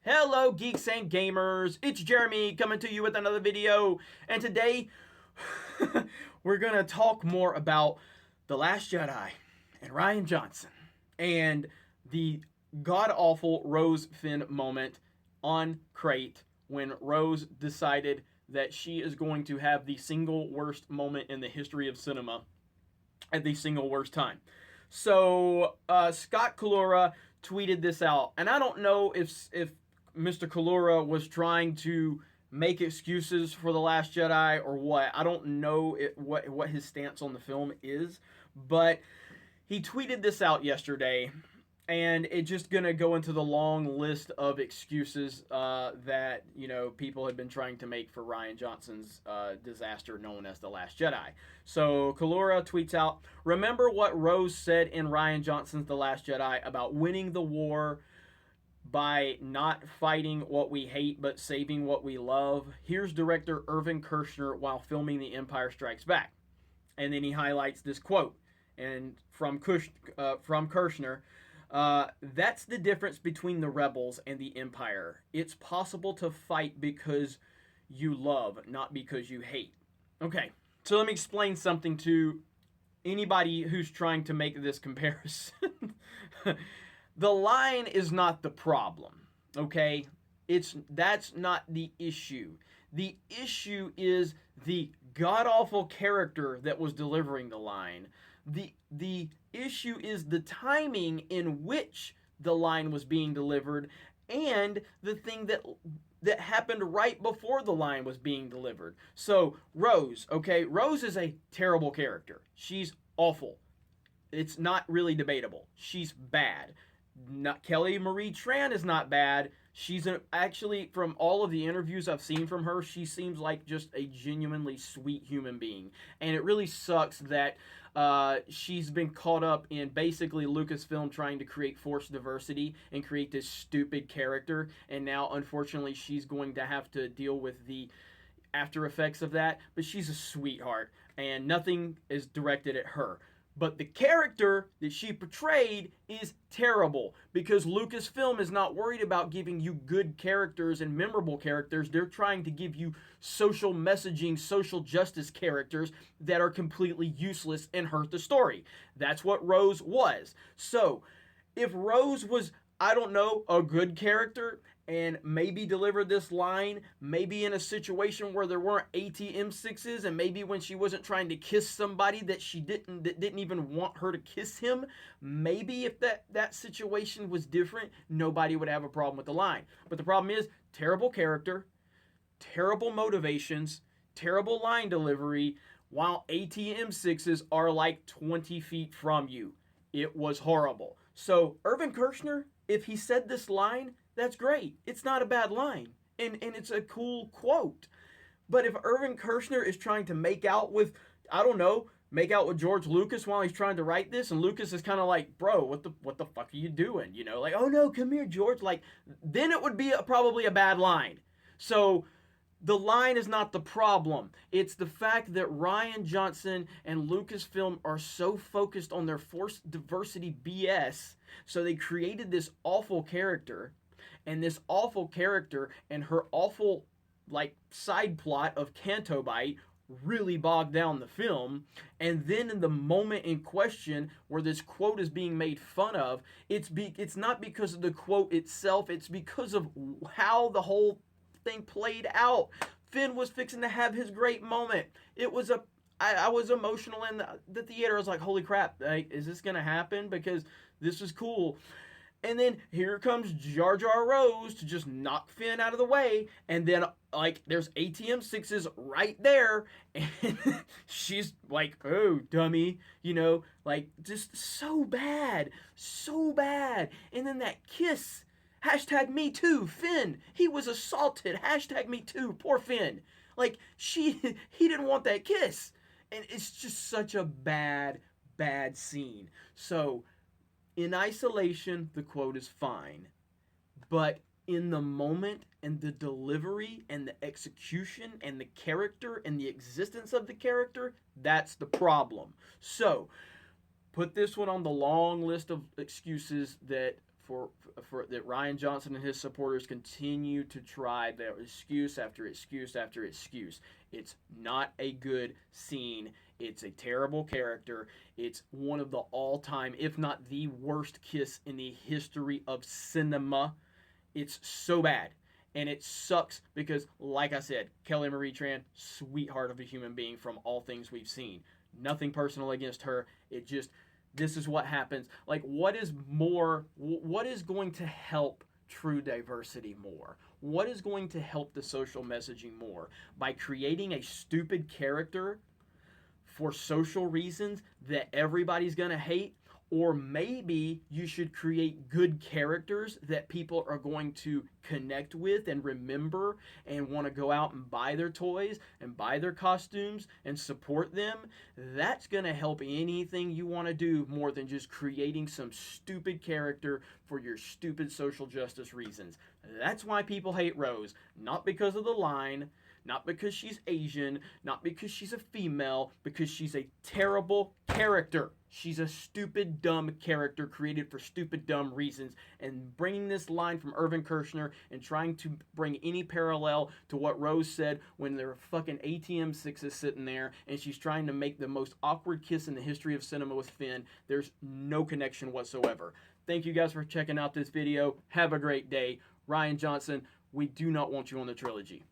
Hello, geeks and gamers. It's Jeremy coming to you with another video. And today, we're going to talk more about The Last Jedi and Rian Johnson and the god-awful Rose Finn moment on Crate when Rose decided that she is going to have the single worst moment in the history of cinema at the single worst time. So, Scott Kalura tweeted this out, and I don't know if Mr. Kalura was trying to make excuses for The Last Jedi or what. I don't know what his stance on the film is, but he tweeted this out yesterday, and it's just gonna go into the long list of excuses that people had been trying to make for Rian Johnson's disaster known as The Last Jedi. So Kalura tweets out, "Remember what Rose said in Rian Johnson's The Last Jedi about winning the war by not fighting what we hate but saving what we love? Here's director Irvin Kershner while filming The Empire Strikes Back." And then he highlights this quote and from Kershner. That's the difference between the rebels and the Empire. It's possible to fight because you love, not because you hate. Okay, so let me explain something to anybody who's trying to make this comparison. The line is not the problem, okay? That's not the issue. The issue is the god-awful character that was delivering the line. The issue is the timing in which the line was being delivered and the thing that happened right before the line was being delivered. So, Rose, okay? Rose is a terrible character. She's awful. It's not really debatable. She's bad. Not Kelly Marie Tran is not bad. She's actually, from all of the interviews I've seen from her, she seems like just a genuinely sweet human being. And it really sucks that she's been caught up in basically Lucasfilm trying to create forced diversity and create this stupid character. And now, unfortunately, she's going to have to deal with the after effects of that. But she's a sweetheart, and nothing is directed at her. But the character that she portrayed is terrible because Lucasfilm is not worried about giving you good characters and memorable characters. They're trying to give you social messaging, social justice characters that are completely useless and hurt the story. That's what Rose was. So, if Rose was, I don't know, a good character and maybe delivered this line, maybe in a situation where there weren't ATM6s, and maybe when she wasn't trying to kiss somebody that didn't even want her to kiss him, maybe if that situation was different, nobody would have a problem with the line. But the problem is terrible character, terrible motivations, terrible line delivery, while ATM6s are like 20 feet from you. It was horrible. So Irvin Kershner, if he said this line, that's great. It's not a bad line. And it's a cool quote. But if Irvin Kershner is trying to make out with, I don't know, make out with George Lucas while he's trying to write this, and Lucas is kind of like, bro, what the fuck are you doing? Like, oh no, come here, George. Like, then it would be probably a bad line. So the line is not the problem. It's the fact that Rian Johnson and Lucasfilm are so focused on their forced diversity BS, so they created this awful character, and this awful character and her awful side plot of Canto Bite really bogged down the film. And then in the moment in question where this quote is being made fun of, it's not because of the quote itself, it's because of how the whole thing played out. Finn was fixing to have his great moment. I was emotional in the theater. I was like, holy crap, is this gonna happen? Because this is cool. And then here comes Jar Jar Rose to just knock Finn out of the way. And then, there's ATM6s right there. And she's like, oh, dummy. Just so bad. So bad. And then that kiss. #MeToo, Finn. He was assaulted. #MeToo, poor Finn. He didn't want that kiss. And it's just such a bad, bad scene. So, in isolation, the quote is fine. But in the moment and the delivery and the execution and the character and the existence of the character, that's the problem. So, put this one on the long list of excuses that for that Rian Johnson and his supporters continue to try their excuse after excuse after excuse. It's not a good scene. It's a terrible character. It's one of the all-time, if not the worst kiss in the history of cinema. It's so bad. And it sucks because, like I said, Kelly Marie Tran, sweetheart of a human being from all things we've seen. Nothing personal against her. It just, this is what happens. Like, what is going to help true diversity more? What is going to help the social messaging more? By creating a stupid character for social reasons that everybody's going to hate? Or maybe you should create good characters that people are going to connect with and remember and want to go out and buy their toys and buy their costumes and support them. That's going to help anything you want to do more than just creating some stupid character for your stupid social justice reasons. That's why people hate Rose. Not because of the line, not because she's Asian, not because she's a female, because she's a terrible character. She's a stupid, dumb character created for stupid, dumb reasons. And bringing this line from Irvin Kershner and trying to bring any parallel to what Rose said when there were fucking ATM sixes sitting there and she's trying to make the most awkward kiss in the history of cinema with Finn, there's no connection whatsoever. Thank you guys for checking out this video. Have a great day. Rian Johnson, we do not want you on the trilogy.